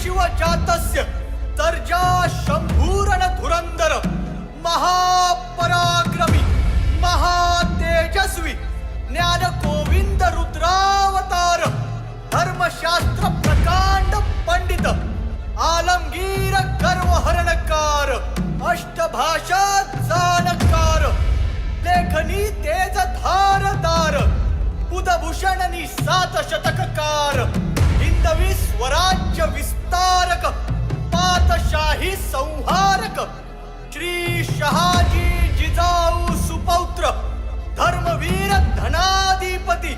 शिवजातस्य तर्जा शंभूरण धुरंधर महापराक्रमी महातेजस्वी ज्ञान गोविंद रुद्रावतार धर्मशास्त्र प्रकांड पंडित आलमगीर गर्वहरणकार अष्टभाषा जानकार लेखनी तेज धारदार बुधभूषणनी सात शतककार हिंदवी स्वराज्य विस्तारक पातशाही संहारक श्री शहाजी जिजाऊ सुपौत्र धर्मवीर धनाधिपती